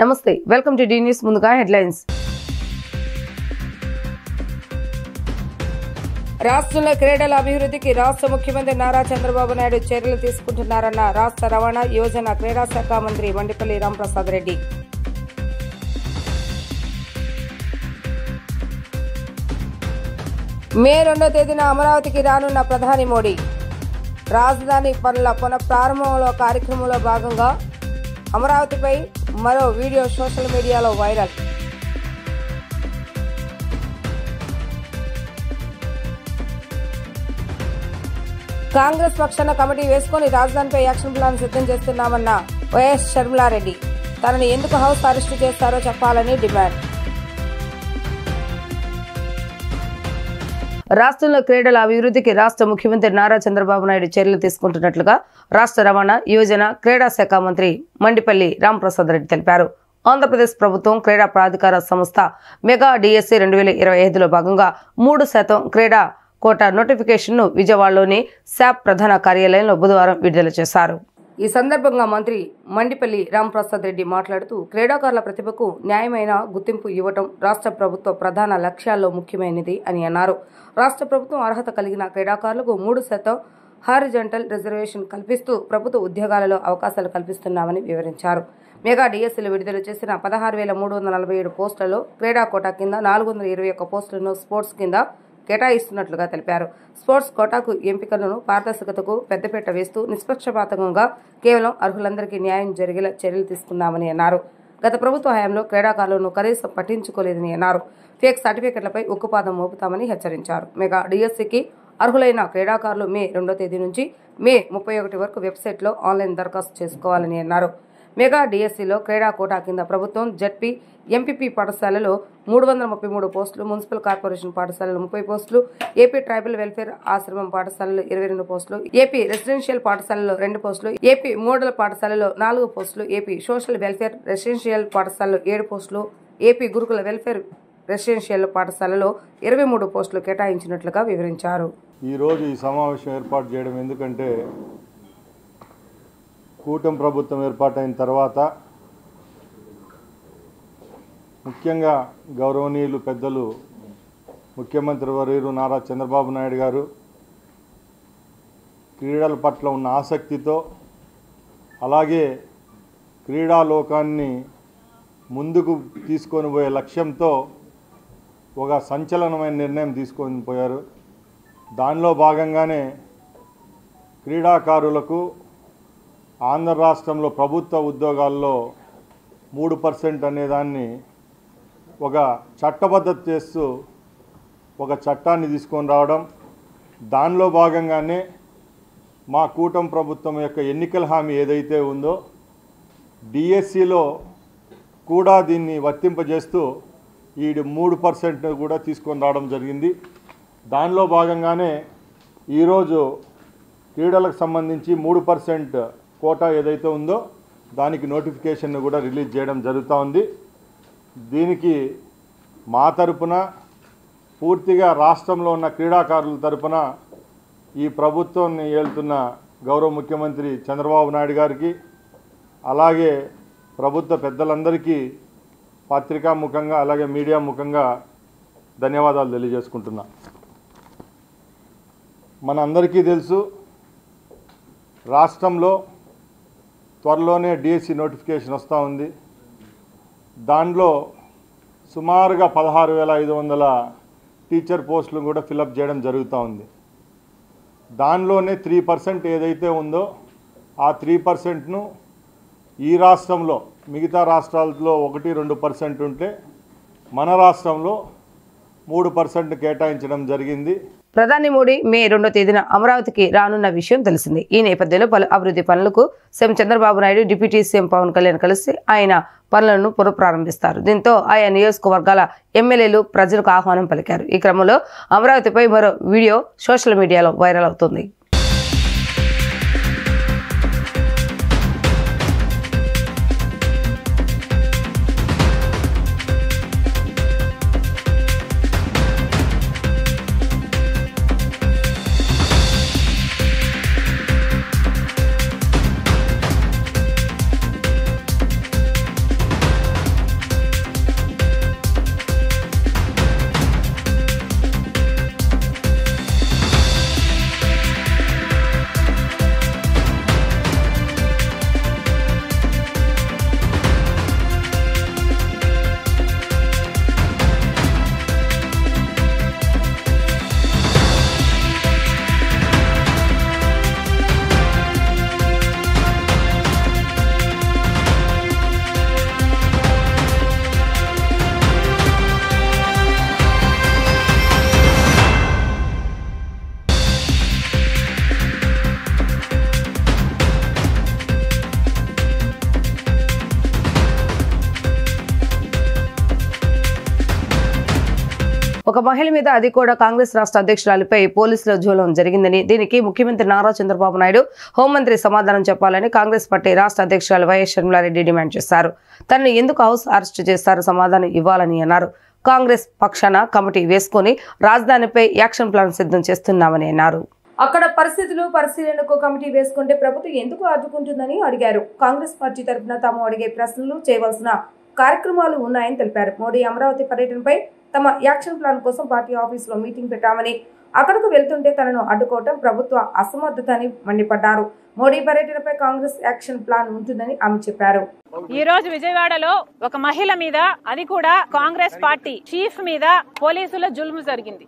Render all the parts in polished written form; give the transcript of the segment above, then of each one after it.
నమస్తే welcome to D news. ముందుగా headlines. రాష్ట్రంలో క్రీడల అభివృద్ధికి రాష్ట్ర ముఖ్యమంత్రి నారా చంద్రబాబు నాయుడు చర్యలు తీసుకుంటున్నారన్న రాష్ట్ర రవాణా యువజన క్రీడా శాఖ మంత్రి మండిపల్లి రాంప్రసాద్ రెడ్డి. మే 2వ తేదీన అమరావతికి రానున్న ప్రధాని మోడీ. రాజధాని పనుల పునఃప్రారంభంలో కార్యక్రమంలో భాగంగా అమరావతిపై మరో వీడియో సోషల్ మీడియాలో వైరల్. కాంగ్రెస్ పక్షాన కమిటీ వేసుకుని రాజధానిపై యాక్షన్ ప్లాన్ సిద్ధం చేస్తున్నామన్న వైఎస్ షర్మిలారెడ్డి. తనని ఎందుకు హౌస్ అరెస్టు చేస్తారో చెప్పాలని డిమాండ్. రాష్ట్రంలో క్రీడల అభివృద్ధికి రాష్ట్ర ముఖ్యమంత్రి నారా చంద్రబాబు నాయుడు చర్యలు తీసుకుంటున్నట్లుగా రాష్ట్ర రవాణా యువజన క్రీడా శాఖ మంత్రి మండిపల్లి రాంప్రసాద్ రెడ్డి తెలిపారు. ఆంధ్రప్రదేశ్ ప్రభుత్వం క్రీడా ప్రాధికార సంస్థ మెగా డిఎస్సి 2025లో భాగంగా 3% క్రీడా కోటా నోటిఫికేషన్ను విజయవాడలోని శాప్ ప్రధాన కార్యాలయంలో బుధవారం విడుదల చేశారు. ఈ సందర్భంగా మంత్రి మండిపల్లి రాంప్రసాద్ రెడ్డి మాట్లాడుతూ, క్రీడాకారుల ప్రతిభకు న్యాయమైన గుర్తింపు ఇవ్వటం రాష్ట్ర ప్రభుత్వ ప్రధాన లక్ష్యాల్లో ముఖ్యమైనది అని అన్నారు. రాష్ట్ర ప్రభుత్వం అర్హత కలిగిన క్రీడాకారులకు 3% హారిజంటల్ రిజర్వేషన్ కల్పిస్తూ ప్రభుత్వ ఉద్యోగాలలో అవకాశాలు కల్పిస్తున్నామని వివరించారు. మెగా డిఎస్సీలు విడుదల చేసిన 16,347 పోస్టులలో క్రీడా కోటా కింద 421 పోస్టులను స్పోర్ట్స్ కింద కేటాయిస్తున్నట్లుగా తెలిపారు. స్పోర్ట్స్ కోటాకు ఎంపికలను పారదర్శకతకు పెద్దపీట వేస్తూ నిష్పక్షపాతంగా కేవలం అర్హులందరికీ న్యాయం జరిగేలా చర్యలు తీసుకున్నామని అన్నారు. గత ప్రభుత్వ హయాంలో క్రీడాకారులను కనీసం పట్టించుకోలేదని అన్నారు. ఫేక్ సర్టిఫికెట్లపై ఉక్కుపాదం మోపుతామని హెచ్చరించారు. మెగా డిఎస్సీకి అర్హులైన క్రీడాకారులు మే 2వ తేదీ నుంచి మే 31 వరకు వెబ్సైట్లో ఆన్లైన్ దరఖాస్తు చేసుకోవాలని అన్నారు. మెగా డిఎస్సీలో క్రీడా కోటా కింద ప్రభుత్వం జడ్పీ ఎంపీపీ పాఠశాలలో 333 పోస్టులు, మున్సిపల్ కార్పొరేషన్ పాఠశాలలో 30 పోస్టులు, ఏపీ ట్రైబల్ వెల్ఫేర్ ఆశ్రమం పాఠశాలలో 22 పోస్టులు, ఏపీ రెసిడెన్షియల్ పాఠశాలలో 2 పోస్టులు, ఏపీ మోడల్ పాఠశాలలో 4 పోస్టులు, ఏపీ సోషల్ వెల్ఫేర్ రెసిడెన్షియల్ పాఠశాలలో 7 పోస్టులు, ఏపీ గురుకుల వెల్ఫేర్ రెసిడెన్షియల్ పాఠశాలలో 23 పోస్టులు కేటాయించినట్లుగా వివరించారు. ఈరోజు ఈ సమావేశం ఏర్పాటు చేయడం ఎందుకంటే, కూటమి ప్రభుత్వం ఏర్పాటైన తర్వాత ముఖ్యంగా గౌరవనీయులు పెద్దలు ముఖ్యమంత్రి వర్యులు నారా చంద్రబాబు నాయుడు గారు క్రీడల పట్ల ఉన్న ఆసక్తితో, అలాగే క్రీడా లోకాన్ని ముందుకు తీసుకొని పోయే లక్ష్యంతో ఒక సంచలనమైన నిర్ణయం తీసుకొని పోయారు. దానిలో భాగంగానే క్రీడాకారులకు ఆంధ్ర రాష్ట్రంలో ప్రభుత్వ ఉద్యోగాల్లో 3% అనేదాన్ని ఒక చట్టబద్ధత చేస్తూ ఒక చట్టాన్ని తీసుకొని రావడం, దానిలో భాగంగానే మా కూటమి ప్రభుత్వం యొక్క ఎన్నికల హామీ ఏదైతే ఉందో డిఎస్సిలో కూడా దీన్ని వర్తింపజేస్తూ ఈ 3% కూడా తీసుకొని రావడం జరిగింది. దానిలో భాగంగానే ఈరోజు క్రీడలకు సంబంధించి 3% కోటా ఏదైతే ఉందో దానికి నోటిఫికేషన్ను కూడా రిలీజ్ చేయడం జరుగుతూ ఉంది. దీనికి మా తరపున, పూర్తిగా రాష్ట్రంలో ఉన్న క్రీడాకారుల తరపున ఈ ప్రభుత్వాన్ని ఏలుతున్న గౌరవ ముఖ్యమంత్రి చంద్రబాబు నాయుడు గారికి, అలాగే ప్రభుత్వ పెద్దలందరికీ పత్రికా ముఖంగా అలాగే మీడియా ముఖంగా ధన్యవాదాలు తెలియజేసుకుంటున్నా. మన అందరికీ తెలుసు, రాష్ట్రంలో త్వరలోనే డిఎస్సి నోటిఫికేషన్ వస్తూ ఉంది. దానిలో సుమారుగా 16,500 టీచర్ పోస్టులు కూడా ఫిలప్ చేయడం జరుగుతూ ఉంది. దానిలోనే 3% ఏదైతే ఉందో ఆ 3%ను ఈ రాష్ట్రంలో, మిగతా రాష్ట్రాల్లో 1-2% ఉంటే మన రాష్ట్రంలో 3% కేటాయించడం జరిగింది. ప్రధాని మోడీ మే 2వ తేదీన అమరావతికి రానున్న విషయం తెలిసింది. ఈ నేపథ్యంలో పలు అభివృద్ధి పనులకు CM Chandrababu Naidu deputy CM Pawan Kalyan కలిసి ఆయన పనులను పునఃప్రారంభిస్తారు. దీంతో ఆయా నియోజకవర్గాల ఎమ్మెల్యేలు ప్రజలకు ఆహ్వానం పలికారు. ఈ క్రమంలో అమరావతిపై మరో వీడియో సోషల్ మీడియాలో వైరల్ అవుతుంది. ఒక మహిళ మీద, అది కూడా కాంగ్రెస్ రాష్ట్ర అధ్యక్షురాలిపై పోలీసుల జూలం జరిగిందని, దీనికి ముఖ్యమంత్రి నారా చంద్రబాబు నాయుడు, హోంమంత్రి సమాధానం చెప్పాలని కాంగ్రెస్ పార్టీ రాష్ట్ర అధ్యక్షురాలు వైఎస్ షర్మిలారెడ్డి డిమాండ్ చేశారు. తనను ఎందుకు హౌస్ అరెస్ట్ చేశారు, సమాధానం ఇవ్వాలని అన్నారు. కాంగ్రెస్ పక్షాన కమిటీ వేసుకుని రాజధానిపై యాక్షన్ ప్లాన్ సిద్ధం చేస్తున్నామని అన్నారు. అక్కడ పరిస్థితులు పరిశీలనకు కమిటీ వేసుకుంటే ప్రభుత్వం ఎందుకు అడ్డుకుంటుందని అడిగారు. కాంగ్రెస్ పార్టీ తరఫున తాము అడిగే ప్రశ్నలు, చేయవలసిన కార్యక్రమాలు ఉన్నాయని తెలిపారు. మోడీ అమరావతి పర్యటనపై తమ యాక్షన్ ప్లాన్ కోసం పార్టీ ఆఫీసులో మీటింగ్ పెట్టామని, అక్కడకు వెళ్తుంటే తనను అడ్డుకోవటం ప్రభుత్వ అసమర్థత అని మండిపడ్డారు. మోడీ పర్యటనపై కాంగ్రెస్ యాక్షన్ ప్లాన్ ఉంటుందని ఆమె చెప్పారు. ఈ రోజు విజయవాడలో ఒక మహిళ మీద, అది కూడా కాంగ్రెస్ పార్టీ చీఫ్ మీద పోలీసుల జులుము జరిగింది.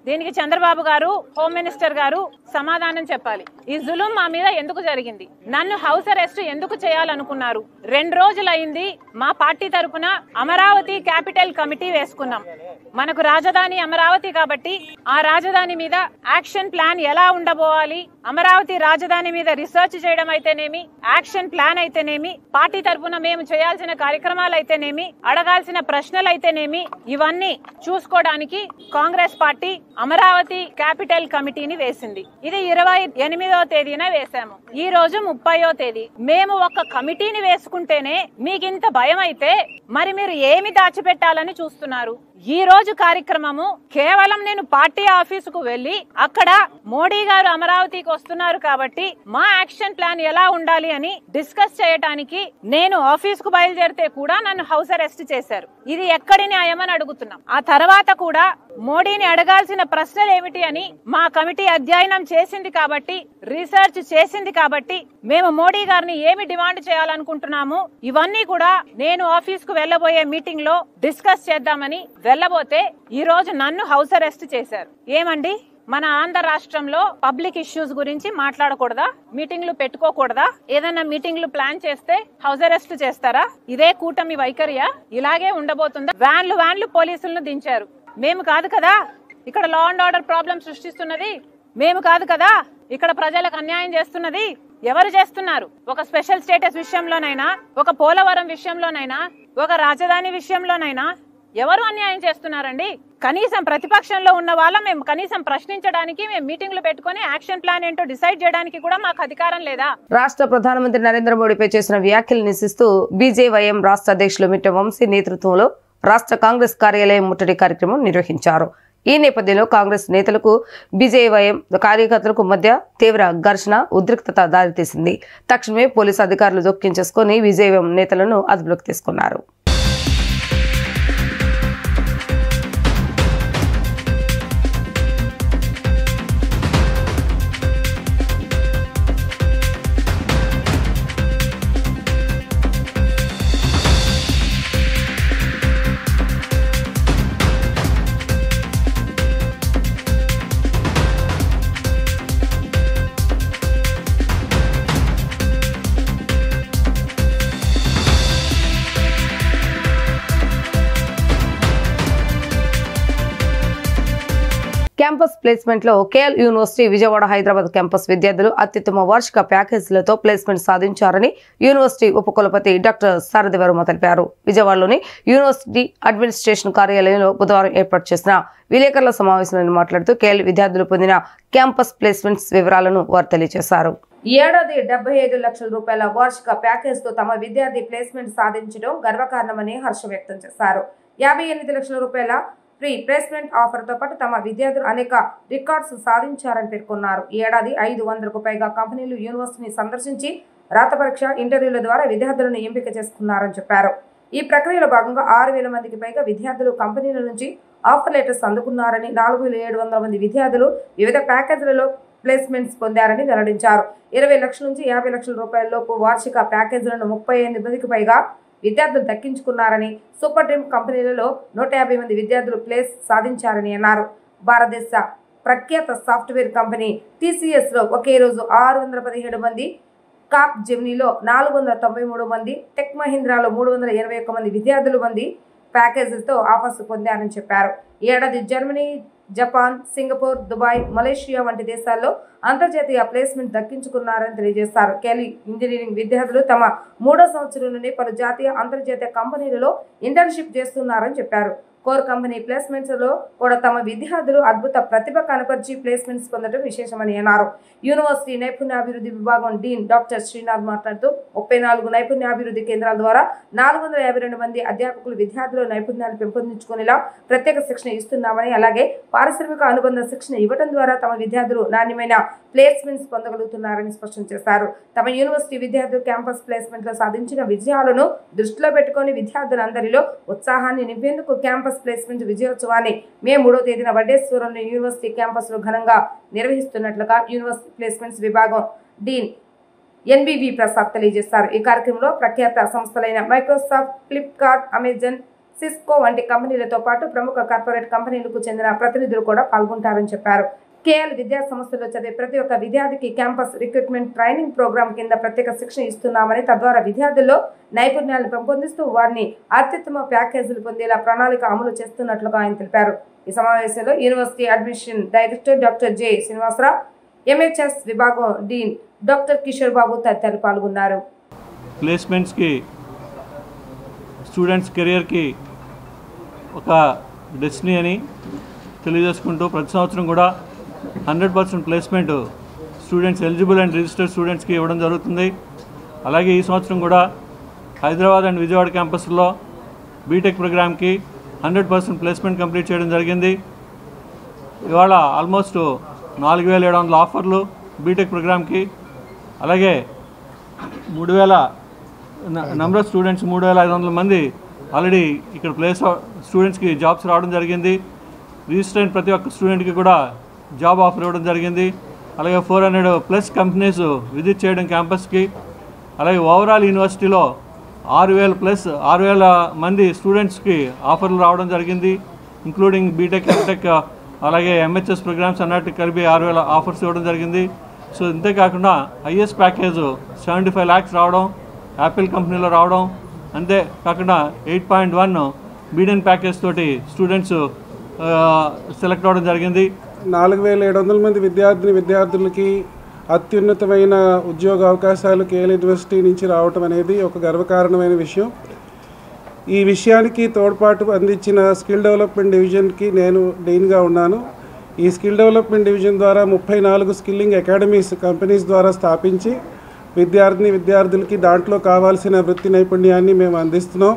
దీనికి చంద్రబాబు గారు, హోమ్ మినిస్టర్ గారు సమాధానం చెప్పాలి. ఈ జులుం మా మీద ఎందుకు జరిగింది? నన్ను హౌస్ అరెస్ట్ ఎందుకు చేయాలనుకున్నారు? 2 రోజులైంది మా పార్టీ తరఫున అమరావతి క్యాపిటల్ కమిటీ వేసుకున్నాం. మనకు రాజధాని అమరావతి కాబట్టి ఆ రాజధాని మీద యాక్షన్ ప్లాన్ ఎలా ఉండబోవాలి, అమరావతి రాజధాని మీద రీసెర్చ్ చేయడం అయితేనేమి, యాక్షన్ ప్లాన్ అయితేనేమి, పార్టీ తరఫున మేము చేయాల్సిన కార్యక్రమాలు అయితేనేమి, అడగాల్సిన ప్రశ్నలు అయితేనేమి, ఇవన్నీ చూసుకోవడానికి కాంగ్రెస్ పార్టీ అమరావతి క్యాపిటల్ కమిటీని వేసింది. ఇది 28వ తేదీన వేశాము. ఈ రోజు 30వ తేదీ. మేము ఒక కమిటీని వేసుకుంటేనే మీకింత భయం అయితే మరి మీరు ఏమి దాచిపెట్టాలని చూస్తున్నారు? ఈ రోజు కార్యక్రమము కేవలం నేను పార్టీ ఆఫీసుకు వెళ్లి అక్కడ మోడీ గారు అమరావతికి వస్తున్నారు కాబట్టి మా యాక్షన్ ప్లాన్ ఎలా ఉండాలి అని డిస్కస్ చేయడానికి నేను ఆఫీసుకు బయలుదేరితే కూడా నన్ను హౌస్ అరెస్ట్ చేశారు. ఇది ఎక్కడి న్యాయమని అడుగుతున్నాం. ఆ తర్వాత కూడా మోడీని అడగాల్సిన ప్రశ్నలు ఏమిటి అని మా కమిటీ అధ్యయనం చేసింది కాబట్టి, రీసెర్చ్ చేసింది కాబట్టి మేము మోడీ గారిని ఏమి డిమాండ్ చేయాలనుకుంటున్నాము ఇవన్నీ కూడా నేను ఆఫీసుకు వెళ్లబోయే మీటింగ్ లో డిస్కస్ చేద్దామని వెళ్ళబోతే ఈ రోజు నన్ను హౌస్ అరెస్ట్ చేశారు. ఏమండి, మన ఆంధ్ర రాష్ట్రంలో పబ్లిక్ ఇష్యూస్ గురించి మాట్లాడకూడదా? మీటింగ్లు పెట్టుకోకూడదా? ఏదైనా మీటింగ్లు ప్లాన్ చేస్తే హౌస్ అరెస్ట్ చేస్తారా? ఇదే కూటమి వైఖరియా? ఇలాగే ఉండబోతుందా? వ్యాన్లు పోలీసులను దించారు. మేము కాదు కదా ఇక్కడ లా అండ్ ఆర్డర్ ప్రాబ్లం సృష్టిస్తున్నది, మేము కాదు కదా ఇక్కడ ప్రజలకు అన్యాయం చేస్తున్నది. ఎవరు చేస్తున్నారు? ఒక స్పెషల్ స్టేటస్ విషయంలోనైనా, ఒక పోలవరం విషయంలోనైనా, ఒక రాజధాని విషయంలోనైనా ఎవరు అన్యాయం చేస్తున్నారండి? కనీసం ప్రతిపక్షంలో ఉన్న వాళ్ళ మేము కనీసం ప్రశ్నించడానికి మేము మీటింగ్లు పెట్టుకుని యాక్షన్ ప్లాన్ ఏంటో డిసైడ్ చేయడానికి కూడా మాకు అధికారం లేదా? రాష్ట్ర ప్రధానమంత్రి నరేంద్ర మోడీపై చేసిన వ్యాఖ్యలు నిరసిస్తూ బీజేవైఎం రాష్ట్ర అధ్యక్షులు మిట్ట వంశీ నేతృత్వంలో రాష్ట్ర కాంగ్రెస్ కార్యాలయం ముట్టడి కార్యక్రమం నిర్వహించారు. ఈ నేపథ్యంలో కాంగ్రెస్ నేతలకు బీజేవైఎం కార్యకర్తలకు మధ్య తీవ్ర ఘర్షణ, ఉద్రిక్తత దారితీసింది. తక్షణమే పోలీసు అధికారులు జోక్యం చేసుకుని బీజేవైఎం నేతలను అదుపులోకి తీసుకున్నారు. క్యాంపస్ ప్లేస్మెంట్ లో KL university Vijayawada Hyderabad campus విద్యార్థులు అత్యుత్తమ వార్షిక ప్యాకేజీలతో ప్లేస్మెంట్ సాధించారని యూనివర్సిటీ ఉపకులపతి డాక్టర్ శారద వర్మ తెలిపారు. విజయవాడలోని యూనివర్సిటీ అడ్మినిస్ట్రేషన్ కార్యాలయంలో బుధవారం ఏర్పాటు చేసిన విలేకరుల సమావేశంలో మాట్లాడుతూ కేఎల్ విద్యార్థులు పొందిన క్యాంపస్ ప్లేస్మెంట్స్ వివరాలను వారు తెలియజేశారు. ఈ ఏడాది 75 లక్షల రూపాయల వార్షిక ప్యాకేజీతో తమ విద్యార్థి ప్లేస్మెంట్ సాధించడం గర్వకారణమని హర్షం వ్యక్తం చేశారు. 58 లక్షల రూపాయల ఫ్రీ ప్లేస్మెంట్ ఆఫర్తో పాటు తమ విద్యార్థులు అనేక రికార్డ్స్ సాధించారని పేర్కొన్నారు. ఈ ఏడాది 500కు పైగా కంపెనీలు యూనివర్సిటీని సందర్శించి రాత పరీక్ష, ఇంటర్వ్యూల ద్వారా విద్యార్థులను ఎంపిక చేసుకున్నారని చెప్పారు. ఈ ప్రక్రియలో భాగంగా 6000 మందికి పైగా విద్యార్థులు కంపెనీల నుంచి ఆఫర్ లెటర్స్ అందుకున్నారని, 4700 మంది విద్యార్థులు వివిధ ప్యాకేజీలలో ప్లేస్మెంట్స్ పొందారని వెల్లడించారు. 20 లక్షల నుంచి 50 లక్షల రూపాయల లోపు వార్షిక ప్యాకేజీలను 38 మందికి పైగా విద్యార్థులు దక్కించుకున్నారని, సూపర్ డ్రీమ్ కంపెనీలలో 150 మంది విద్యార్థులు ప్లేస్ సాధించారని అన్నారు. భారతదేశ ప్రఖ్యాత సాఫ్ట్వేర్ కంపెనీ TCSలో ఒకే రోజు 617 మంది, కాప్ జెమినీలో 493 మంది, టెక్ మహీంద్రాలో 381 మంది విద్యార్థులు ప్యాకేజీలతో ఆఫర్స్ పొందారని చెప్పారు. ఈ ఏడాది Germany, Japan, Singapore, Dubai, Malaysia వంటి దేశాల్లో అంతర్జాతీయ ప్లేస్మెంట్ దక్కించుకున్నారని తెలియజేశారు. కేలి ఇంజనీరింగ్ విద్యార్థులు తమ 3వ సంవత్సరం నుండి పలు జాతీయ, అంతర్జాతీయ కంపెనీలలో ఇంటర్న్షిప్ చేస్తున్నారని చెప్పారు. కోర్ కంపెనీ ప్లేస్మెంట్స్ లో కూడా తమ విద్యార్థులు అద్భుత ప్రతిభ కనపరిచి ప్లేస్మెంట్స్ పొందడం విశేషమని అన్నారు. యూనివర్సిటీ నైపుణ్యాభివృద్ధి విభాగం డీన్ డాక్టర్ శ్రీనాథ్ మాట్లాడుతూ 34 నైపుణ్యాభివృద్ధి కేంద్రాల ద్వారా 452 మంది అధ్యాపకులు విద్యార్థులు నైపుణ్యాలు పెంపొందించుకునేలా ప్రత్యేక శిక్షణ ఇస్తున్నామని, అలాగే పారిశ్రామిక అనుబంధ శిక్షణ ఇవ్వడం ద్వారా తమ విద్యార్థులు నాణ్యమైన ప్లేస్మెంట్స్ పొందగలుగుతున్నారని స్పష్టం చేశారు. తమ యూనివర్సిటీ విద్యార్థులు క్యాంపస్ ప్లేస్మెంట్ లో సాధించిన విజయాలను దృష్టిలో పెట్టుకుని విద్యార్థులందరిలో ఉత్సాహాన్ని నింపేందుకు క్యాంపస్ ప్లేస్మెంట్ విజయోత్సవాన్ని మే 3వ తేదీన వడ్డేశ్వరంలో యూనివర్సిటీ క్యాంపస్ లో ఘనంగా నిర్వహిస్తున్నట్లుగా యూనివర్సిటీ ప్లేస్మెంట్స్ విభాగం డీన్ ఎన్బివి ప్రసాద్ తెలియజేశారు. ఈ కార్యక్రమంలో ప్రఖ్యాత సంస్థలైన మైక్రోసాఫ్ట్, ఫ్లిప్కార్ట్, అమెజాన్, సిస్కో వంటి కంపెనీలతో పాటు ప్రముఖ కార్పొరేట్ కంపెనీలకు చెందిన ప్రతినిధులు కూడా పాల్గొంటారని చెప్పారు. కేఎల్ విద్యా సంస్థలో చదివే ప్రతి ఒక్క విద్యార్థికి క్యాంపస్ రిక్రూట్మెంట్ ట్రైనింగ్ ప్రోగ్రాం కింద ప్రత్యేక శిక్షణ ఇస్తున్నామని, తద్వారా విద్యార్థుల్లో నైపుణ్యాలను పెంపొందిస్తూ వారిని అత్యుత్తమ ప్యాకేజీలు పొందేలా ప్రణాళిక అమలు చేస్తున్నట్లుగా ఆయన తెలిపారు. ఈ సమావేశంలో university admission director doctor J Srinivasarao, MHS విభాగం డీన్ డాక్టర్ కిషోర్ బాబు తదితరులు పాల్గొన్నారు. ప్లేస్మెంట్స్కి స్టూడెంట్స్ కెరియర్కి ఒక డెస్టినీ అని తెలియజేసుకుంటూ ప్రతి సంవత్సరం కూడా 100% placement students eligible and registered స్టూడెంట్స్కి ఇవ్వడం జరుగుతుంది. అలాగే ఈ సంవత్సరం కూడా హైదరాబాద్ అండ్ విజయవాడ క్యాంపస్లో బీటెక్ ప్రోగ్రామ్కి 100% ప్లేస్మెంట్ కంప్లీట్ చేయడం జరిగింది. ఇవాళ ఆల్మోస్ట్ 4700 ఆఫర్లు బీటెక్ ప్రోగ్రామ్కి, అలాగే 3000 నెంబర్ ఆఫ్ స్టూడెంట్స్ 3500 మంది ఆల్రెడీ ఇక్కడ స్టూడెంట్స్కి జాబ్స్ రావడం జరిగింది. రిజిస్టర్ అయిన ప్రతి ఒక్క స్టూడెంట్కి కూడా జాబ్ ఆఫర్ ఇవ్వడం జరిగింది. అలాగే 400+ కంపెనీస్ విజిట్ చేయడం క్యాంపస్కి. అలాగే ఓవరాల్ యూనివర్సిటీలో 6000 మంది స్టూడెంట్స్కి ఆఫర్లు రావడం జరిగింది, ఇంక్లూడింగ్ బీటెక్, ఎంటెక్, అలాగే ఎంహెచ్ఎస్ ప్రోగ్రామ్స్ అన్నట్టు కలిపి 6000 ఆఫర్స్ ఇవ్వడం జరిగింది. సో ఇంతేకాకుండా హైయెస్ట్ ప్యాకేజ్ 75 lakhs రావడం యాపిల్ కంపెనీలో రావడం, అంతేకాకుండా 8.1 బిలియన్ ప్యాకేజ్ తోటి స్టూడెంట్స్ సెలెక్ట్ అవ్వడం జరిగింది. 4700 మంది విద్యార్థులకి అత్యున్నతమైన ఉద్యోగ అవకాశాలు కేఎల్ యూనివర్సిటీ నుంచి రావటం అనేది ఒక గర్వకారణమైన విషయం. ఈ విషయానికి తోడ్పాటు అందించిన స్కిల్ డెవలప్మెంట్ డివిజన్కి నేను డీన్గా ఉన్నాను. ఈ స్కిల్ డెవలప్మెంట్ డివిజన్ ద్వారా 34 స్కిల్లింగ్ అకాడమీస్ కంపెనీస్ ద్వారా స్థాపించి విద్యార్థులకి దాంట్లో కావాల్సిన వృత్తి నైపుణ్యాన్ని మేము అందిస్తున్నాం.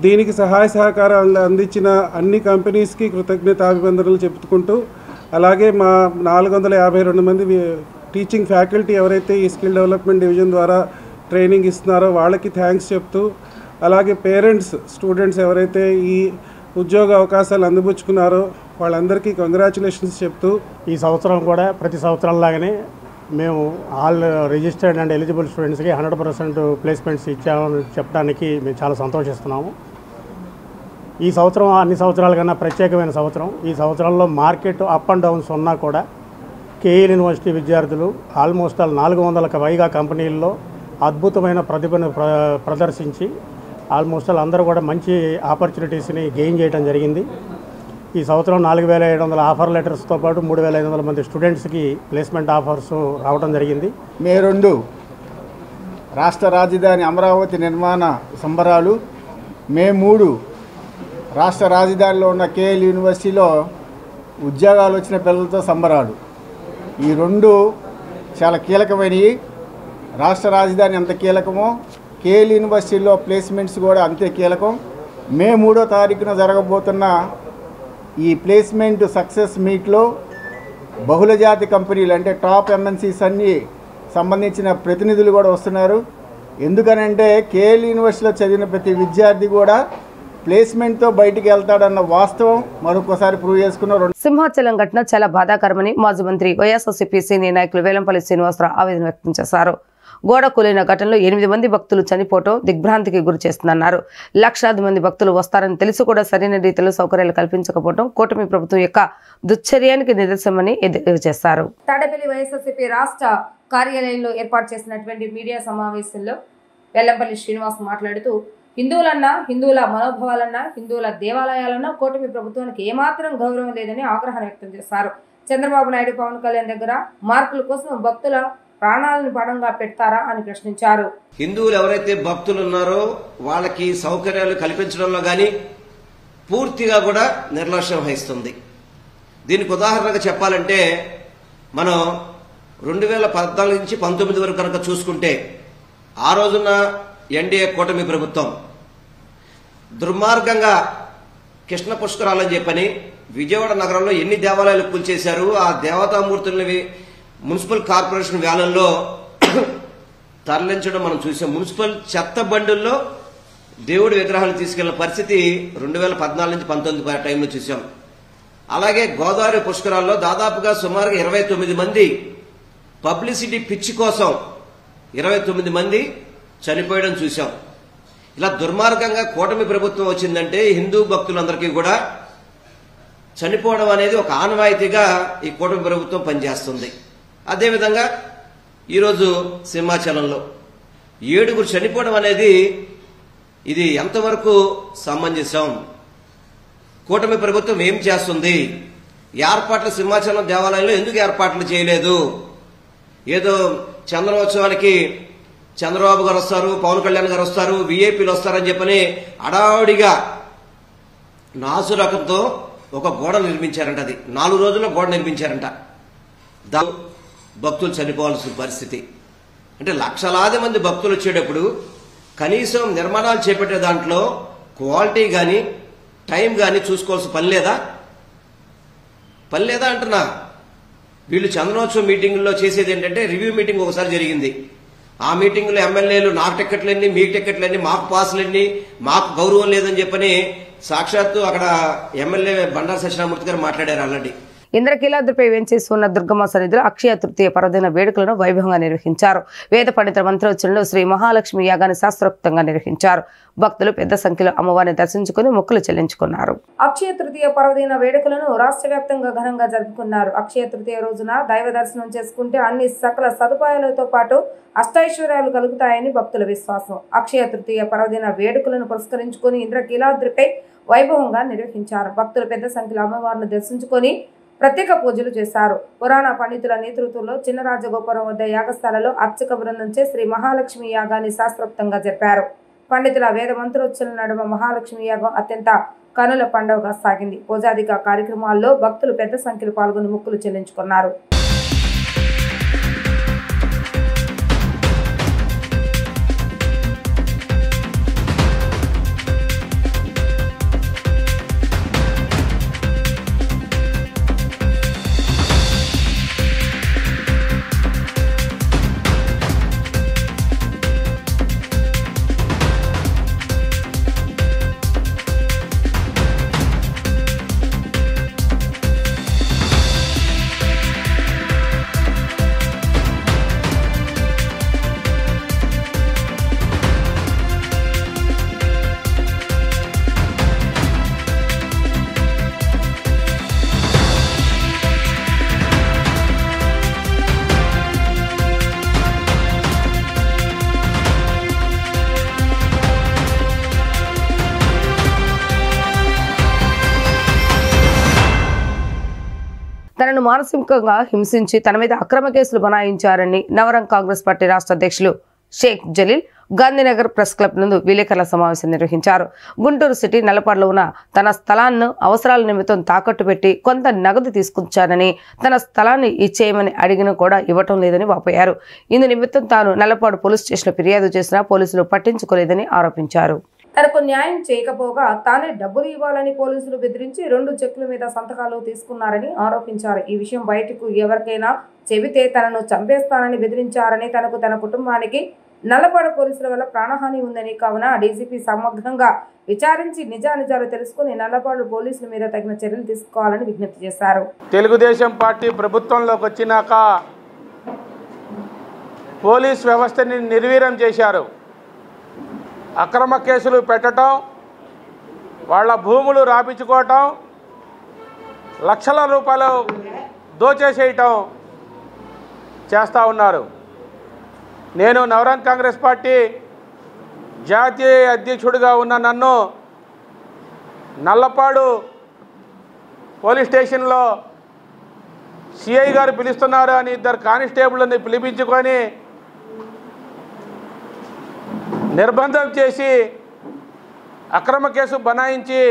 దీనికి సహాయ సహకారాలు అందించిన అన్ని కంపెనీస్కి కృతజ్ఞతాభివందనలు చెప్పుకుంటూ, అలాగే మా 452 మంది టీచింగ్ ఫ్యాకల్టీ ఎవరైతే ఈ స్కిల్ డెవలప్మెంట్ డివిజన్ ద్వారా ట్రైనింగ్ ఇస్తున్నారో వాళ్ళకి థ్యాంక్స్ చెప్తూ, అలాగే పేరెంట్స్, స్టూడెంట్స్ ఎవరైతే ఈ ఉద్యోగ అవకాశాలు అందిపుచ్చుకున్నారో వాళ్ళందరికీ కంగ్రాచులేషన్స్ చెప్తూ, ఈ సంవత్సరం కూడా ప్రతి సంవత్సరం లాగానే మేము ఆల్ రిజిస్టర్డ్ అండ్ ఎలిజిబుల్ స్టూడెంట్స్కి 100% ప్లేస్మెంట్స్ ఇచ్చామని చెప్పడానికి మేము చాలా సంతోషిస్తున్నాము. ఈ సంవత్సరం అన్ని సంవత్సరాల కన్నా ప్రత్యేకమైన సంవత్సరం. ఈ సంవత్సరంలో మార్కెట్ అప్ అండ్ డౌన్స్ ఉన్నా కూడా కేఎల్ యూనివర్సిటీ విద్యార్థులు ఆల్మోస్ట్ 400కి పైగా కంపెనీల్లో అద్భుతమైన ప్రతిభను ప్రదర్శించి ఆల్మోస్ట్ అందరూ కూడా మంచి ఆపర్చునిటీస్ని గెయిన్ చేయడం జరిగింది. ఈ సంవత్సరం 4700 ఆఫర్ లెటర్స్తో పాటు 3500 మంది స్టూడెంట్స్కి ప్లేస్మెంట్ ఆఫర్స్ రావడం జరిగింది. మే 2 రాష్ట్ర రాజధాని అమరావతి నిర్మాణ సంబరాలు, మే 3 రాష్ట్ర రాజధానిలో ఉన్న కేఎల్ యూనివర్సిటీలో ఉద్యోగాలు వచ్చిన పిల్లలతో సంబరాలు. ఈ 2 చాలా కీలకమైనవి. రాష్ట్ర రాజధాని ఎంత కీలకమో కేఎల్ యూనివర్సిటీలో ప్లేస్మెంట్స్ కూడా అంతే కీలకం. మే 3వ తారీఖున జరగబోతున్న ఈ ప్లేస్మెంట్ సక్సెస్ మీట్లో బహుళజాతి కంపెనీలు అంటే టాప్ ఎంఎన్సీస్ అన్నీ సంబంధించిన ప్రతినిధులు కూడా వస్తున్నారు. ఎందుకనంటే కేఎల్ యూనివర్సిటీలో చదివిన ప్రతి విద్యార్థి కూడా ప్లేస్మెంట్తో బయటికి వెళ్తాడన్న వాస్తవం మరొకసారి ప్రూవ్ చేసుకున్నారు. సింహాచలం ఘటన చాలా బాధాకరమని మాజీ మంత్రి వైఎస్ఆర్సీపీ సీనియర్ నాయకులు వేలంపల్లి శ్రీనివాసరావు ఆవేదన వ్యక్తం చేశారు. గోడ కూలిన ఘటనలో 8 మంది భక్తులు చనిపోవడం దిగ్భ్రాంతికి గురి చేస్తుందన్నారు. లక్షలాది మంది భక్తులు వస్తారని తెలిసి కూడా సరైన రీతిలో సౌకర్యాలు కల్పించకపోవడం కూటమి ప్రభుత్వం యొక్క దుశ్చర్యానికి నిదర్శనమని ఎద్దేవా చేశారు. తాడేపల్లి వైఎస్ఆర్సీపీ రాష్ట్ర కార్యాలయంలో ఏర్పాటు చేసినటువంటి మీడియా సమావేశంలో వేలంపల్లి శ్రీనివాస్ మాట్లాడుతూ, హిందువులన్నా, హిందువుల మనోభావాలన్నా, హిందువుల దేవాలయాలన్నా కూటమి ప్రభుత్వానికి ఏమాత్రం గౌరవం లేదని ఆగ్రహం వ్యక్తం చేశారు. చంద్రబాబు నాయుడు, పవన్ కళ్యాణ్ దగ్గర మార్కుల కోసం భక్తుల ప్రాణాలను పడంగా పెడతారా అని ప్రశ్నించారు. హిందువులు ఎవరైతే భక్తులు ఉన్నారో వాళ్ళకి సౌకర్యాలు కల్పించడంలో గాని, పూర్తిగా కూడా నిర్లక్ష్యం వహిస్తుంది. దీనికి ఉదాహరణగా చెప్పాలంటే మనం 2014 నుంచి 19 వరకు కనుక చూసుకుంటే ఆ రోజున ఎన్డీఏ కూటమి ప్రభుత్వం దుర్మార్గంగా కృష్ణ పుష్కరాలని చెప్పని విజయవాడ నగరంలో ఎన్ని దేవాలయాలు కూల్చేశారు. ఆ దేవతామూర్తుల్ని మున్సిపల్ కార్పొరేషన్ వ్యాన్లలో తరలించడం మనం చూసాం. మున్సిపల్ చెత్త బండుల్లో దేవుడి విగ్రహాలు తీసుకెళ్లిన పరిస్థితి 2014 నుంచి 19 టైంలో చూసాం. అలాగే గోదావరి పుష్కరాల్లో దాదాపుగా సుమారుగా 29 మంది పబ్లిసిటీ పిచ్చి కోసం 29 మంది చనిపోయడం చూసాం. ఇలా దుర్మార్గంగా కూటమి ప్రభుత్వం వచ్చిందంటే హిందూ భక్తులందరికీ కూడా చనిపోవడం అనేది ఒక ఆనవాయితీగా ఈ కూటమి ప్రభుత్వం పనిచేస్తుంది. అదేవిధంగా ఈరోజు సింహాచలంలో 7 చనిపోవడం అనేది ఇది ఎంతవరకు సమంజసం? కూటమి ప్రభుత్వం ఏం చేస్తుంది? ఏర్పాట్లు సింహాచలం దేవాలయంలో ఎందుకు ఏర్పాట్లు చేయలేదు? ఏదో చంద్రోత్సవానికి చంద్రబాబు గారు వస్తారు, పవన్ కళ్యాణ్ గారు వస్తారు, వీఐపీలు వస్తారని చెప్పని అడావుడిగా నాసు రకంతో ఒక గోడ నిర్మించారంట. అది 4 రోజుల్లో గోడ నిర్మించారంట. భక్తులు చనిపోవాల్సిన పరిస్థితి. అంటే లక్షలాది మంది భక్తులు వచ్చేటప్పుడు కనీసం నిర్మాణాలు చేపట్టే దాంట్లో క్వాలిటీ కానీ టైం కానీ చూసుకోవాల్సిన పని లేదా అంటున్నా. వీళ్ళు చంద్రోత్సవం మీటింగుల్లో చేసేది ఏంటంటే రివ్యూ మీటింగ్ ఒకసారి జరిగింది. ఆ మీటింగులో ఎమ్మెల్యేలు నాకు టికెట్లన్నీ, మీకు టికెట్లన్నీ, మాకు పాసులన్నీ, మాకు గౌరవం లేదని చెప్పని సాక్షాత్తు అక్కడ ఎమ్మెల్యే బండారు సత్యనారాయణ గారు మాట్లాడారు. ఆల్రెడీ ఇంద్రకీలాద్రిపై వేంచేసి ఉన్న దుర్గమ్మ సన్నిధిలో అక్షయ తృతీయ పర్వదిన వేడుకలను వైభవంగా నిర్వహించారు. వేద పండితుల మంత్రోచ్చరణలో శ్రీ మహాలక్ష్మి యాగాన్ని శాస్త్రోక్తంగా నిర్వహించారు. భక్తులు పెద్ద సంఖ్యలో అమ్మవారిని దర్శించుకుని మొక్కులు చెల్లించుకున్నారు. అక్షయ తృతీయ పర్వదిన వేడుకలను రాష్ట్ర వ్యాప్తంగా ఘనంగా జరుపుకున్నారు. అక్షయ తృతీయ రోజున దైవ దర్శనం చేసుకుంటే అన్ని సకల సదుపాయాలతో పాటు అష్టైశ్వర్యాలు కలుగుతాయని భక్తుల విశ్వాసం. అక్షయ తృతీయ పర్వదిన వేడుకలను పురస్కరించుకుని ఇంద్రకీలాద్రిపై వైభవంగా నిర్వహించారు. భక్తులు పెద్ద సంఖ్యలో అమ్మవారిని దర్శించుకొని ప్రత్యేక పూజలు చేశారు. పురాణ పండితుల నేతృత్వంలో చిన్నరాజగోపురం వద్ద యాగస్థాలలో అర్చక బృందంచే శ్రీ మహాలక్ష్మి యాగాన్ని శాస్త్రోక్తంగా జరిపారు. పండితుల వేద మంత్రోచ్చరణ నడుమ మహాలక్ష్మి యాగం అత్యంత కనుల పండుగగా సాగింది. పూజాదిక కార్యక్రమాల్లో భక్తులు పెద్ద సంఖ్యలో పాల్గొని మొక్కులు చెల్లించుకున్నారు. తనను మానసికంగా హింసించి తన మీద అక్రమ కేసులు బనాయించారని నవరం కాంగ్రెస్ పార్టీ రాష్ట్ర అధ్యక్షులు షేక్ జలీల్ గాంధీనగర్ ప్రెస్ క్లబ్ నందు విలేకరుల సమావేశం నిర్వహించారు. గుంటూరు సిటీ నల్లపాడులో ఉన్న తన స్థలాన్ని అవసరాల నిమిత్తం తాకట్టు పెట్టి కొంత నగదు తీసుకొచ్చానని, తన స్థలాన్ని ఇచ్చేయమని అడిగినా కూడా ఇవ్వటం లేదని వాపోయారు. ఇందు నిమిత్తం తాను నల్లపాడు పోలీస్ స్టేషన్లో ఫిర్యాదు చేసినా పోలీసులు పట్టించుకోలేదని ఆరోపించారు. తనకు న్యాయం చేయకపోగా తానే డబ్బులు ఇవ్వాలని పోలీసులు బెదిరించి 2 చెక్కుల మీద సంతకాలు తీసుకున్నారని ఆరోపించారు. ఈ విషయం బయటకు ఎవరికైనా చెబితే తనను చంపేస్తానని బెదిరించారని, తనకు తన కుటుంబానికి నల్లపాడు పోలీసుల వల్ల ప్రాణహాని ఉందని, కావున డీజీపీ సమగ్రంగా విచారించి నిజానిజాలు తెలుసుకుని నల్లపాడు పోలీసుల మీద తగిన చర్యలు తీసుకోవాలని విజ్ఞప్తి చేశారు. తెలుగుదేశం పార్టీ ప్రభుత్వంలోకి వచ్చినాక పోలీస్ వ్యవస్థని నిర్వీర్యం చేశారు. అక్రమ కేసులు పెట్టడం, వాళ్ళ భూములు రాపించుకోవటం, లక్షల రూపాయలు దోచేసేయటం చేస్తూ ఉన్నారు. నేను నవరంగ్ కాంగ్రెస్ పార్టీ జాతీయ అధ్యక్షుడిగా ఉన్న నన్ను నల్లపాడు పోలీస్ స్టేషన్లో సిఐ గారు పిలుస్తున్నారు అని 2 కానిస్టేబుల్ని పిలిపించుకొని నిర్బంధం చేసి అక్రమ కేసు బనాయించి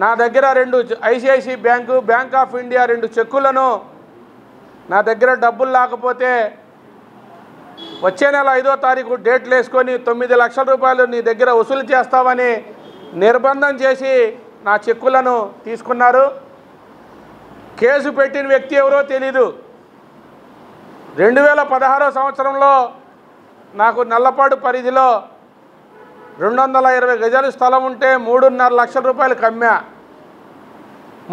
నా దగ్గర 2 ICICI bank, bank of India 2 చెక్కులను నా దగ్గర డబ్బులు లేకపోతే వచ్చే నెల 5వ తారీఖు డేట్లు వేసుకొని 9 లక్షల రూపాయలు నీ దగ్గర వసూలు చేస్తామని నిర్బంధం చేసి నా చెక్కులను తీసుకున్నారు. కేసు పెట్టిన వ్యక్తి ఎవరో తెలీదు. 2016 సంవత్సరంలో నాకు నల్లపాడు పరిధిలో 220 గజాల స్థలం ఉంటే 3.5 లక్షల రూపాయలు కమ్మా.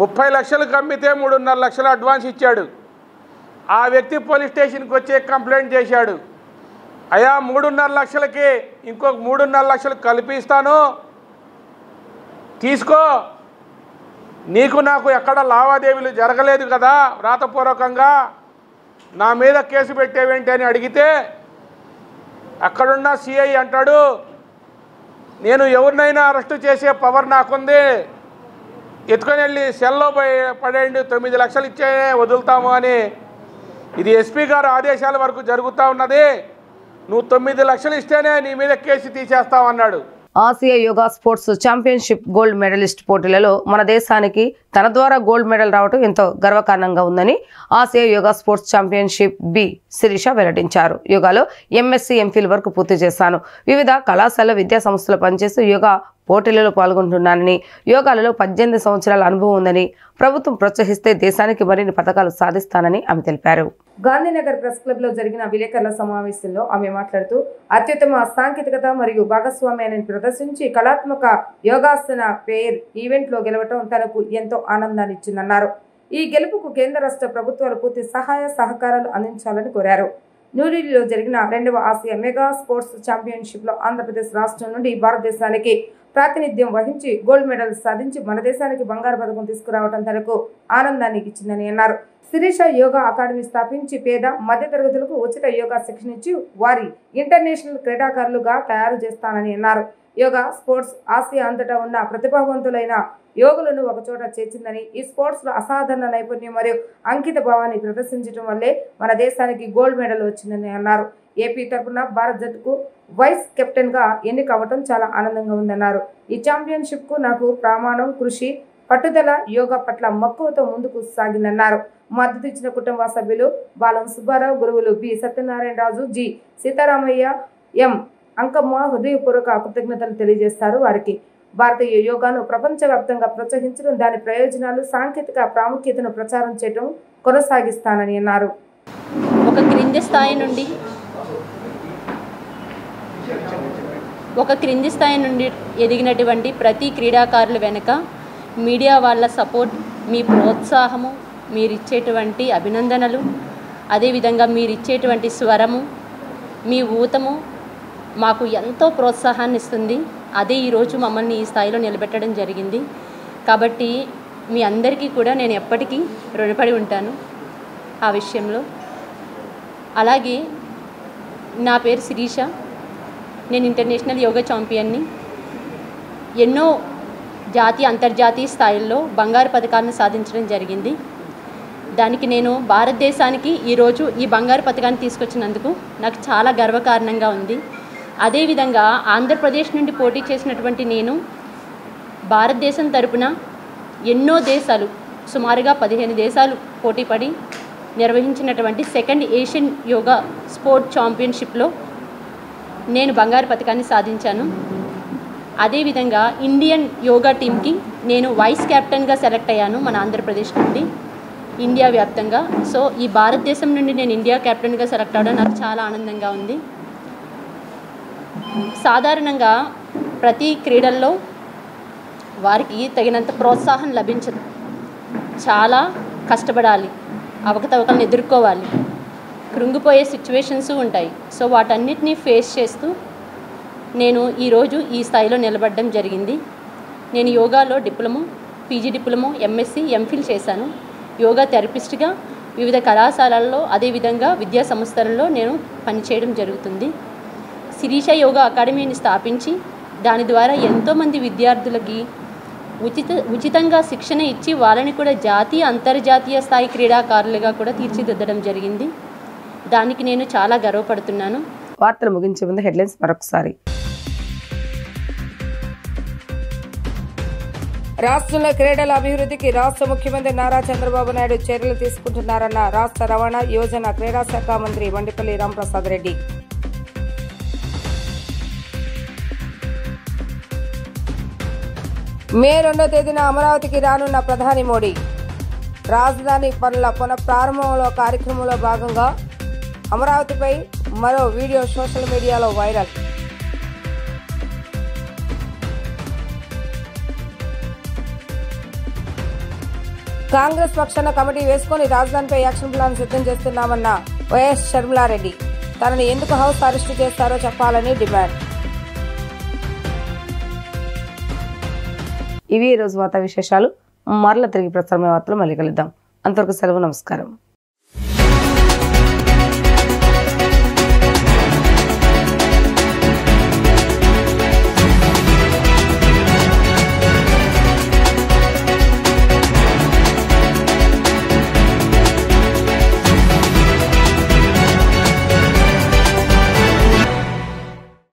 30 లక్షలు కమ్మితే 3.5 లక్షలు అడ్వాన్స్ ఇచ్చాడు. ఆ వ్యక్తి పోలీస్ స్టేషన్కి వచ్చి కంప్లైంట్ చేశాడు. అయ్యా 3.5 లక్షలకి ఇంకొక 3.5 లక్షలు కల్పిస్తాను, తీసుకో, నీకు నాకు ఎక్కడ లావాదేవీలు జరగలేదు కదా వ్రాతపూర్వకంగా, నా మీద కేసు పెట్టేవేంటి అని అడిగితే అక్కడున్న సిఐ అంటాడు, నేను ఎవరినైనా అరెస్టు చేసే పవర్ నాకుంది, ఎత్తుకొని వెళ్ళి సెల్లో పడేయండి, 9 లక్షలు ఇచ్చే వదులుతాము అని. ఇది ఎస్పీ గారు ఆదేశాల వరకు జరుగుతూ ఉన్నది, నువ్వు 9 లక్షలు ఇస్తేనే నీ మీద కేసు తీసేస్తామన్నాడు. Asia yoga sports championship gold medalist పోటీలలో మన దేశానికి తన ద్వారా గోల్డ్ మెడల్ రావడం ఎంతో గర్వకారణంగా ఉందని Asia yoga sports championship B Sirisha వెల్లడించారు. యోగాలో ఎంఎస్సీ ఎంఫిల్ వరకు పూర్తి చేశాను. వివిధ కళాశాల విద్యా సంస్థలు పనిచేస్తూ యోగా పోటీలలో పాల్గొంటున్నానని, యోగాలలో 18 సంవత్సరాల అనుభవం ఉందని, ప్రభుత్వం ప్రోత్సహిస్తే దేశానికి మరిన్ని పథకాలు సాధిస్తానని ఆమె తెలిపారు. గాంధీనగర్ ప్రెస్ క్లబ్ లో జరిగిన విలేకరుల సమావేశంలో ఆమె మాట్లాడుతూ అత్యుత్తమ సాంకేతికత మరియు భాగస్వామ్యాన్ని ప్రదర్శించి కళాత్మక యోగాసన పేర్ ఈవెంట్ లో గెలవటం తనకు ఎంతో ఆనందాన్ని ఇచ్చిందన్నారు. ఈ గెలుపుకు కేంద్ర రాష్ట్ర ప్రభుత్వాలు పూర్తి సహాయ సహకారాలు అందించాలని కోరారు. న్యూఢిల్లీలో జరిగిన 2వ ఆసియా మెగా స్పోర్ట్స్ ఛాంపియన్షిప్ లో ఆంధ్రప్రదేశ్ రాష్ట్రం నుండి భారతదేశానికి ప్రాతినిధ్యం వహించి గోల్డ్ మెడల్ సాధించి మన దేశానికి బంగారు పథకం తీసుకురావడం తనకు ఆనందాన్ని ఇచ్చిందని అన్నారు. శిరీష యోగా అకాడమీ స్థాపించి పేద మధ్యతరగతులకు ఉచిత యోగా శిక్షణ ఇచ్చి వారి ఇంటర్నేషనల్ క్రీడాకారులుగా తయారు చేస్తానని అన్నారు. యోగా స్పోర్ట్స్ ఆసియా అంతటా ఉన్న ప్రతిభావంతులైన యోగులను ఒకచోట చేర్చిందని, ఈ స్పోర్ట్స్ లో అసాధారణ నైపుణ్యం మరియు అంకిత భావాన్ని ప్రదర్శించడం వల్లే మన దేశానికి గోల్డ్ మెడల్ వచ్చిందని అన్నారు. ఏపీ తరఫున భారత్ జట్టుకు వైస్ కెప్టెన్ గా ఎన్నిక అవ్వడం చాలా ఆనందంగా ఉందన్నారు. ఈ ఛాంపియన్షిప్ కు నాకు ప్రమాణం, కృషి, పట్టుదల, యోగా పట్ల మక్కువతో ముందుకు సాగిందన్నారు. మద్దతు ఇచ్చిన కుటుంబ సభ్యులు బాలం సుబ్బారావు, గురువులు బి సత్యనారాయణ రాజు, జి సీతారామయ్య, ఎం అంకమ్మ హృదయపూర్వక కృతజ్ఞతలు తెలియజేస్తారు. వారికి భారతీయ యోగాను ప్రపంచవ్యాప్తంగా ప్రోత్సహించడం, దాని ప్రయోజనాలు, సాంకేతిక ప్రాముఖ్యతను ప్రచారం చేయడం కొనసాగిస్తానని అన్నారు. ఒక క్రింది స్థాయి నుండి ఎదిగినటువంటి ప్రతి క్రీడాకారుల వెనుక మీడియా వాళ్ళ సపోర్ట్, మీ ప్రోత్సాహము, మీరిచ్చేటువంటి అభినందనలు, అదేవిధంగా మీరిచ్చేటువంటి స్వరము, మీ ఊతము మాకు ఎంతో ప్రోత్సాహాన్ని ఇస్తుంది. అదే ఈరోజు మమ్మల్ని ఈ స్థాయిలో నిలబెట్టడం జరిగింది. కాబట్టి మీ అందరికీ కూడా నేను ఎప్పటికీ రుణపడి ఉంటాను ఆ విషయంలో. అలాగే నా పేరు శిరీష, నేను ఇంటర్నేషనల్ యోగా ఛాంపియన్ని. ఎన్నో జాతీయ అంతర్జాతీయ స్థాయిల్లో బంగారు పథకాలను సాధించడం జరిగింది. దానికి నేను భారతదేశానికి ఈరోజు ఈ బంగారు పథకాన్ని తీసుకొచ్చినందుకు నాకు చాలా గర్వకారణంగా ఉంది. అదేవిధంగా ఆంధ్రప్రదేశ్ నుండి పోటీ చేసినటువంటి నేను భారతదేశం తరపున ఎన్నో దేశాలు, సుమారుగా 15 దేశాలు పోటీపడి నిర్వహించినటువంటి 2nd ఏషియన్ యోగా స్పోర్ట్ ఛాంపియన్షిప్లో నేను బంగారు పథకాన్ని సాధించాను. అదేవిధంగా ఇండియన్ యోగా టీంకి నేను వైస్ కెప్టెన్గా సెలెక్ట్ అయ్యాను మన ఆంధ్రప్రదేశ్ నుండి ఇండియా వ్యాప్తంగా. సో ఈ భారతదేశం నుండి నేను ఇండియా కెప్టెన్గా సెలెక్ట్ అవ్వడం నాకు చాలా ఆనందంగా ఉంది. సాధారణంగా ప్రతి క్రీడల్లో వారికి తగినంత ప్రోత్సాహం లభించదు. చాలా కష్టపడాలి, అవకతవకలను ఎదుర్కోవాలి, కృంగిపోయే సిచ్యువేషన్స్ ఉంటాయి. సో వాటన్నిటినీ ఫేస్ చేస్తూ నేను ఈరోజు ఈ స్థాయిలో నిలబడడం జరిగింది. నేను యోగాలో diploma, PG diploma, MSc, MPhil చేశాను. యోగా థెరపిస్ట్గా వివిధ కళాశాలల్లో, అదేవిధంగా విద్యా సంస్థలలో నేను పనిచేయడం జరుగుతుంది. శిరీష యోగా అకాడమీని స్థాపించి దాని ద్వారా ఎంతోమంది విద్యార్థులకి ఉచితంగా శిక్షణ ఇచ్చి వాళ్ళని కూడా జాతీయ, అంతర్జాతీయ స్థాయి క్రీడాకారులుగా కూడా తీర్చిదిద్దడం జరిగింది. దానికి నేను చాలా గర్వపడుతున్నాను. వార్తలు ముగించే ముందు హెడ్లైన్స్ మరొకసారి. రాష్ట్రంలో క్రీడల అభివృద్ధికి రాష్ట్ర ముఖ్యమంత్రి నారా చంద్రబాబు నాయుడు చర్యలు తీసుకుంటున్నారన్న రాష్ట్ర రవాణా యువజన క్రీడా శాఖ మంత్రి మండిపల్లి రాంప్రసాద్ రెడ్డి. మే 2వ తేదీన అమరావతికి రానున్న ప్రధాని మోడీ. రాజధాని పనుల పునఃప్రారంభంలో కార్యక్రమంలో భాగంగా అమరావతిపై మరో వీడియో సోషల్ మీడియాలో వైరల్. కాంగ్రెస్ పక్షాన కమిటీ వేసుకుని రాజధానిపై యాక్షన్ ప్లాన్ సిద్ధం చేస్తున్నామన్న వైఎస్ షర్మిలారెడ్డి. తనని ఎందుకు హౌస్ అరెస్టు చేస్తారో చెప్పాలని డిమాండ్. ఇవి ఈ రోజు వార్తా విశేషాలు. మరల తిరిగి ప్రసారమైన వార్తలు మళ్ళీ కలుద్దాం. అంతవరకు సెలవు. నమస్కారం.